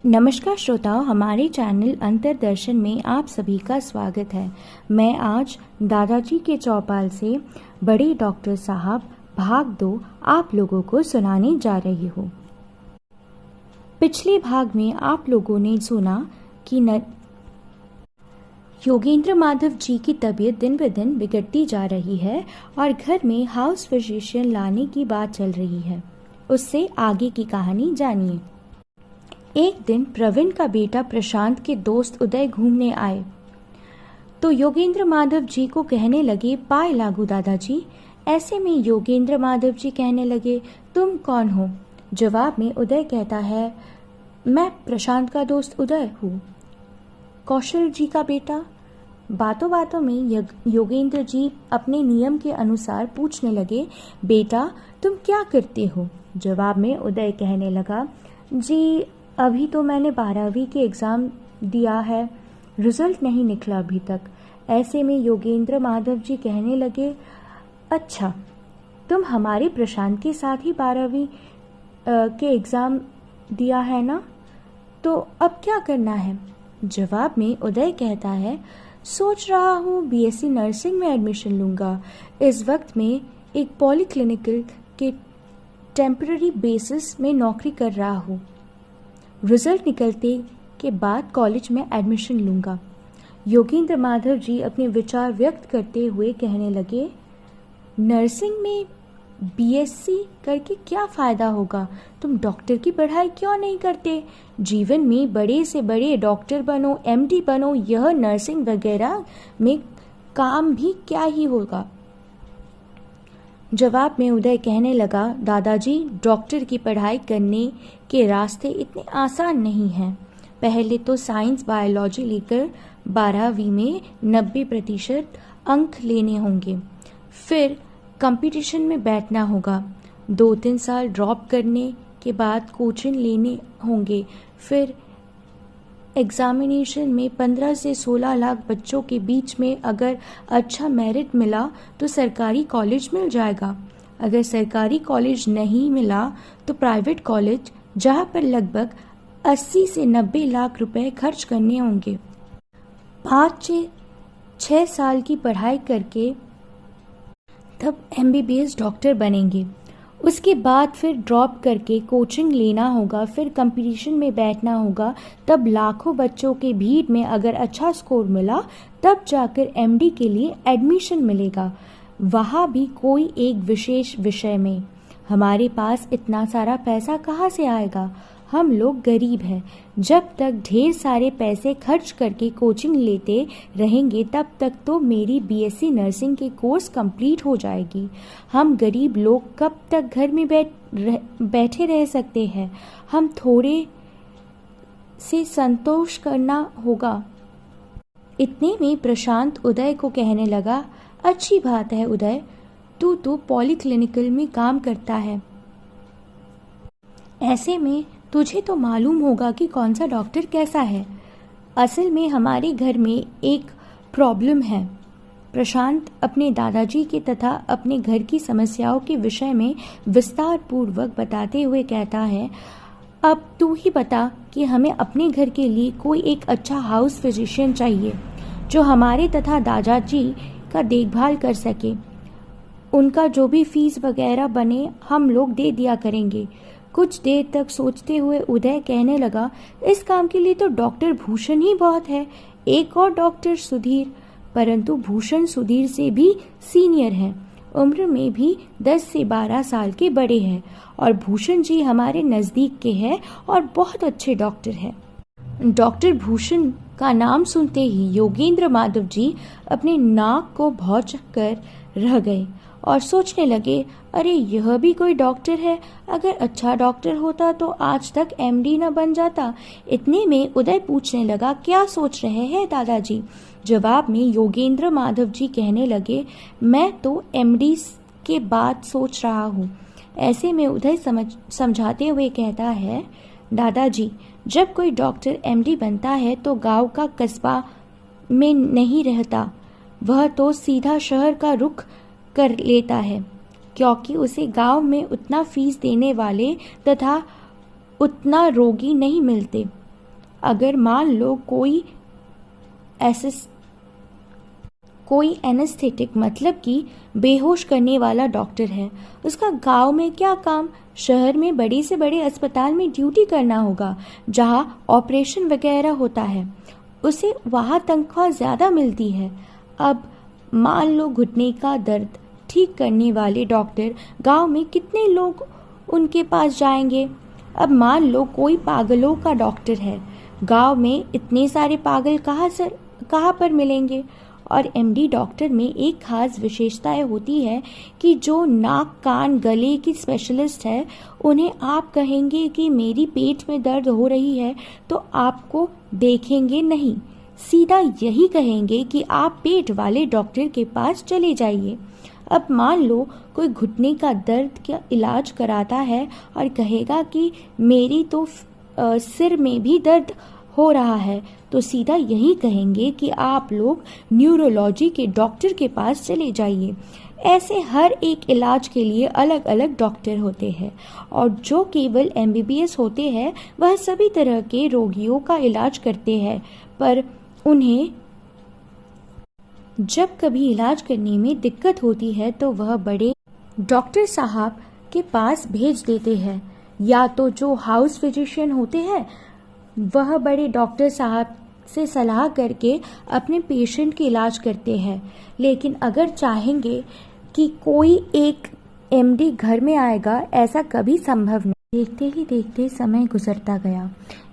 नमस्कार श्रोताओं, हमारे चैनल अंतरदर्शन में आप सभी का स्वागत है। मैं आज दादाजी के चौपाल से बड़े डॉक्टर साहब भाग 2 आप लोगों को सुनाने जा रही हूँ। पिछले भाग में आप लोगों ने सुना कि योगेंद्र माधव जी की तबीयत दिन ब दिन बिगड़ती जा रही है और घर में हाउस फिजिशियन लाने की बात चल रही है। उससे आगे की कहानी जानिए। एक दिन प्रवीण का बेटा प्रशांत के दोस्त उदय घूमने आए तो योगेंद्र माधव जी को कहने लगे, पाए लागू दादाजी। ऐसे में योगेंद्र माधव जी कहने लगे, तुम कौन हो? जवाब में उदय कहता है, मैं प्रशांत का दोस्त उदय हूँ, कौशल जी का बेटा। बातों बातों में योगेंद्र जी अपने नियम के अनुसार पूछने लगे, बेटा तुम क्या करते हो? जवाब में उदय कहने लगा, जी अभी तो मैंने 12वीं के एग्ज़ाम दिया है, रिजल्ट नहीं निकला अभी तक। ऐसे में योगेंद्र माधव जी कहने लगे, अच्छा तुम हमारे प्रशांत के साथ ही 12वीं के एग्ज़ाम दिया है ना, तो अब क्या करना है? जवाब में उदय कहता है, सोच रहा हूँ बीएससी नर्सिंग में एडमिशन लूँगा। इस वक्त में एक पॉलीक्लिनिकल के टेम्पररी बेसिस में नौकरी कर रहा हूँ। रिजल्ट निकलते के बाद कॉलेज में एडमिशन लूँगा। योगेंद्र माधव जी अपने विचार व्यक्त करते हुए कहने लगे, नर्सिंग में बीएससी करके क्या फ़ायदा होगा? तुम डॉक्टर की पढ़ाई क्यों नहीं करते? जीवन में बड़े से बड़े डॉक्टर बनो, एमडी बनो, यह नर्सिंग वगैरह में काम भी क्या ही होगा। जवाब में उदय कहने लगा, दादाजी डॉक्टर की पढ़ाई करने के रास्ते इतने आसान नहीं हैं। पहले तो साइंस बायोलॉजी लेकर 12वीं में 90% अंक लेने होंगे, फिर कंपटीशन में बैठना होगा, 2-3 साल ड्रॉप करने के बाद कोचिंग लेने होंगे, फिर एग्जामिनेशन में 15 से 16 लाख बच्चों के बीच में अगर अच्छा मेरिट मिला तो सरकारी कॉलेज मिल जाएगा। अगर सरकारी कॉलेज नहीं मिला तो प्राइवेट कॉलेज, जहाँ पर लगभग 80 से 90 लाख रुपए खर्च करने होंगे। 5-6 साल की पढ़ाई करके तब एमबीबीएस डॉक्टर बनेंगे। उसके बाद फिर ड्रॉप करके कोचिंग लेना होगा, फिर कंपटीशन में बैठना होगा, तब लाखों बच्चों के भीड़ में अगर अच्छा स्कोर मिला तब जाकर एमडी के लिए एडमिशन मिलेगा, वहाँ भी कोई एक विशेष विषय में। हमारे पास इतना सारा पैसा कहाँ से आएगा? हम लोग गरीब हैं। जब तक ढेर सारे पैसे खर्च करके कोचिंग लेते रहेंगे तब तक तो मेरी बीएससी नर्सिंग के कोर्स कंप्लीट हो जाएगी। हम गरीब लोग कब तक घर में बैठे रह सकते हैं? हम थोड़े से संतोष करना होगा। इतने में प्रशांत उदय को कहने लगा, अच्छी बात है उदय, तू तो पॉलीक्लिनिकल में काम करता है, ऐसे में तुझे तो मालूम होगा कि कौन सा डॉक्टर कैसा है। असल में हमारे घर में एक प्रॉब्लम है। प्रशांत अपने दादाजी के तथा अपने घर की समस्याओं के विषय में विस्तार पूर्वक बताते हुए कहता है, अब तू ही बता कि हमें अपने घर के लिए कोई एक अच्छा हाउस फिजिशियन चाहिए जो हमारे तथा दादाजी का देखभाल कर सके। उनका जो भी फीस वगैरह बने हम लोग दे दिया करेंगे। कुछ देर तक सोचते हुए उदय कहने लगा, इस काम के लिए तो डॉक्टर भूषण ही बहुत है, एक और डॉक्टर सुधीर, परंतु भूषण सुधीर से भी सीनियर हैं, उम्र में भी 10 से 12 साल के बड़े हैं, और भूषण जी हमारे नज़दीक के हैं और बहुत अच्छे डॉक्टर हैं। डॉक्टर भूषण का नाम सुनते ही योगेंद्र माधव जी अपने नाक को भौंच कर रह गए और सोचने लगे, अरे यह भी कोई डॉक्टर है? अगर अच्छा डॉक्टर होता तो आज तक एमडी न बन जाता। इतने में उदय पूछने लगा, क्या सोच रहे हैं दादाजी? जवाब में योगेंद्र माधव जी कहने लगे, मैं तो एमडी के बाद सोच रहा हूँ। ऐसे में उदय समझाते हुए कहता है, दादाजी जब कोई डॉक्टर एमडी बनता है तो गांव का कस्बा में नहीं रहता, वह तो सीधा शहर का रुख कर लेता है, क्योंकि उसे गांव में उतना फीस देने वाले तथा उतना रोगी नहीं मिलते। अगर मान लो कोई एनेस्थेटिक मतलब कि बेहोश करने वाला डॉक्टर है, उसका गांव में क्या काम? शहर में बड़े से बड़े अस्पताल में ड्यूटी करना होगा जहां ऑपरेशन वगैरह होता है, उसे वहां तनख्वाह ज़्यादा मिलती है। अब मान लो घुटने का दर्द ठीक करने वाले डॉक्टर गांव में कितने लोग उनके पास जाएंगे? अब मान लो कोई पागलों का डॉक्टर है, गांव में इतने सारे पागल कहाँ पर मिलेंगे? और एमडी डॉक्टर में एक खास विशेषताएं होती है कि जो नाक कान गले की स्पेशलिस्ट है, उन्हें आप कहेंगे कि मेरी पेट में दर्द हो रही है तो आपको देखेंगे नहीं, सीधा यही कहेंगे कि आप पेट वाले डॉक्टर के पास चले जाइए। अब मान लो कोई घुटने का दर्द का इलाज कराता है और कहेगा कि मेरी तो सिर में भी दर्द हो रहा है, तो सीधा यही कहेंगे कि आप लोग न्यूरोलॉजी के डॉक्टर के पास चले जाइए। ऐसे हर एक इलाज के लिए अलग अलग डॉक्टर होते हैं और जो केवल एमबीबीएस होते हैं वह सभी तरह के रोगियों का इलाज करते हैं, पर उन्हें जब कभी इलाज करने में दिक्कत होती है तो वह बड़े डॉक्टर साहब के पास भेज देते हैं, या तो जो हाउस फिजिशियन होते हैं वह बड़े डॉक्टर साहब से सलाह करके अपने पेशेंट के इलाज करते हैं। लेकिन अगर चाहेंगे कि कोई एक एमडी घर में आएगा, ऐसा कभी संभव नहीं। देखते ही देखते समय गुजरता गया।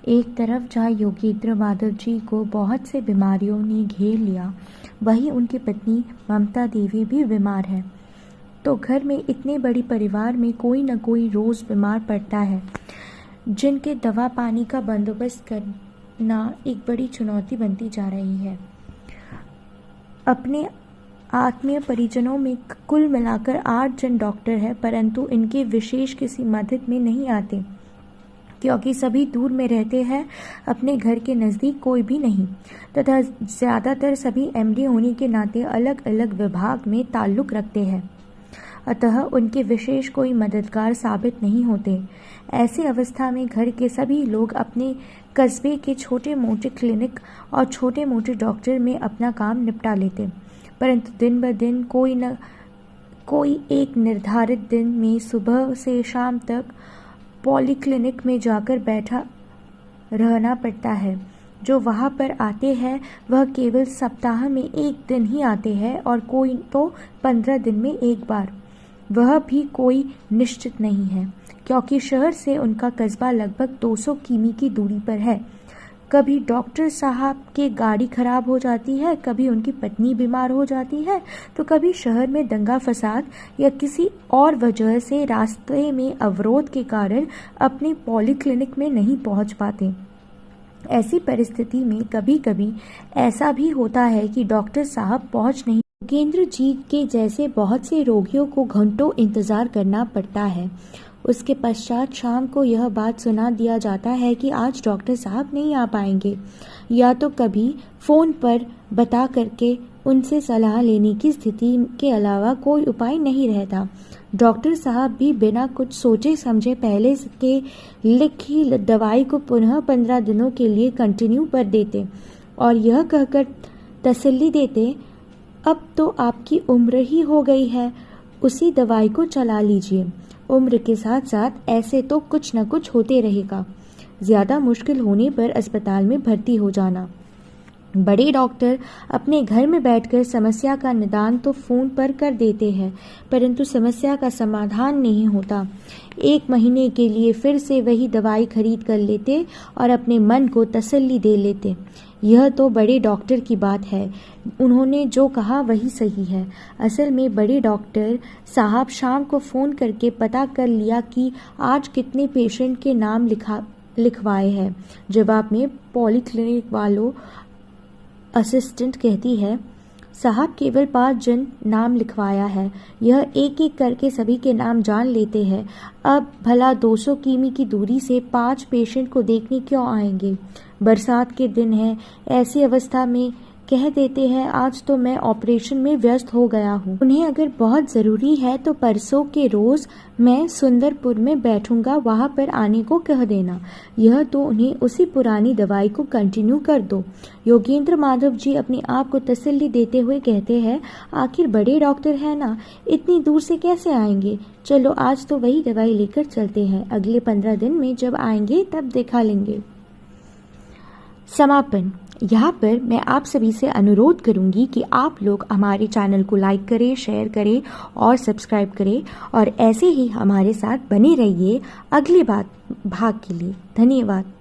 एक तरफ जहाँ योगेंद्र माधव जी को बहुत से बीमारियों ने घेर लिया, वहीं उनकी पत्नी ममता देवी भी बीमार है। तो घर में इतने बड़ी परिवार में कोई न कोई रोज़ बीमार पड़ता है, जिनके दवा पानी का बंदोबस्त करना एक बड़ी चुनौती बनती जा रही है। अपने आत्मीय परिजनों में कुल मिलाकर 8 जन डॉक्टर हैं, परंतु इनके विशेष किसी मदद में नहीं आते, क्योंकि सभी दूर में रहते हैं, अपने घर के नज़दीक कोई भी नहीं, तथा ज़्यादातर सभी एमडी होने के नाते अलग अलग विभाग में ताल्लुक़ रखते हैं, अतः उनके विशेष कोई मददगार साबित नहीं होते। ऐसी अवस्था में घर के सभी लोग अपने कस्बे के छोटे मोटे क्लिनिक और छोटे मोटे डॉक्टर में अपना काम निपटा लेते, परंतु दिन ब दिन कोई एक निर्धारित दिन में सुबह से शाम तक पॉलीक्लिनिक में जाकर बैठा रहना पड़ता है। जो वहाँ पर आते हैं वह केवल सप्ताह में 1 दिन ही आते हैं और कोई तो 15 दिन में 1 बार, वह भी कोई निश्चित नहीं है, क्योंकि शहर से उनका कस्बा लगभग 200 किमी की दूरी पर है। कभी डॉक्टर साहब के गाड़ी खराब हो जाती है, कभी उनकी पत्नी बीमार हो जाती है, तो कभी शहर में दंगा फसाद या किसी और वजह से रास्ते में अवरोध के कारण अपने पॉलीक्लिनिक में नहीं पहुंच पाते। ऐसी परिस्थिति में कभी कभी ऐसा भी होता है कि डॉक्टर साहब पहुंच नहीं। योगेंद्र जी के जैसे बहुत से रोगियों को घंटों इंतजार करना पड़ता है। उसके पश्चात शाम को यह बात सुना दिया जाता है कि आज डॉक्टर साहब नहीं आ पाएंगे, या तो कभी फ़ोन पर बता करके उनसे सलाह लेने की स्थिति के अलावा कोई उपाय नहीं रहता। डॉक्टर साहब भी बिना कुछ सोचे समझे पहले के लिखी दवाई को पुनः 15 दिनों के लिए कंटिन्यू कर देते और यह कहकर तसल्ली देते, अब तो आपकी उम्र ही हो गई है, उसी दवाई को चला लीजिए, उम्र के साथ साथ ऐसे तो कुछ न कुछ होते रहेगा, ज़्यादा मुश्किल होने पर अस्पताल में भर्ती हो जाना। बड़े डॉक्टर अपने घर में बैठकर समस्या का निदान तो फ़ोन पर कर देते हैं, परंतु समस्या का समाधान नहीं होता। 1 महीने के लिए फिर से वही दवाई खरीद कर लेते और अपने मन को तसल्ली दे लेते। यह तो बड़े डॉक्टर की बात है, उन्होंने जो कहा वही सही है। असल में बड़े डॉक्टर साहब शाम को फ़ोन करके पता कर लिया कि आज कितने पेशेंट के नाम लिखवाए हैं। जवाब में पॉलीक्लिनिक वालों असिस्टेंट कहती है, साहब केवल 5 जन नाम लिखवाया है। यह एक एक करके सभी के नाम जान लेते हैं। अब भला 200 किमी की दूरी से 5 पेशेंट को देखने क्यों आएंगे? बरसात के दिन है, ऐसी अवस्था में कह देते हैं आज तो मैं ऑपरेशन में व्यस्त हो गया हूँ, उन्हें अगर बहुत ज़रूरी है तो परसों के रोज़ मैं सुंदरपुर में बैठूंगा, वहाँ पर आने को कह देना। यह तो उन्हें उसी पुरानी दवाई को कंटिन्यू कर दो। योगेंद्र माधव जी अपने आप को तसल्ली देते हुए कहते हैं, आखिर बड़े डॉक्टर है ना, इतनी दूर से कैसे आएंगे। चलो आज तो वही दवाई लेकर चलते हैं, अगले 15 दिन में जब आएंगे तब दिखा लेंगे। समापन। यहाँ पर मैं आप सभी से अनुरोध करूँगी कि आप लोग हमारे चैनल को लाइक करें, शेयर करें और सब्सक्राइब करें और ऐसे ही हमारे साथ बने रहिए अगले भाग के लिए। धन्यवाद।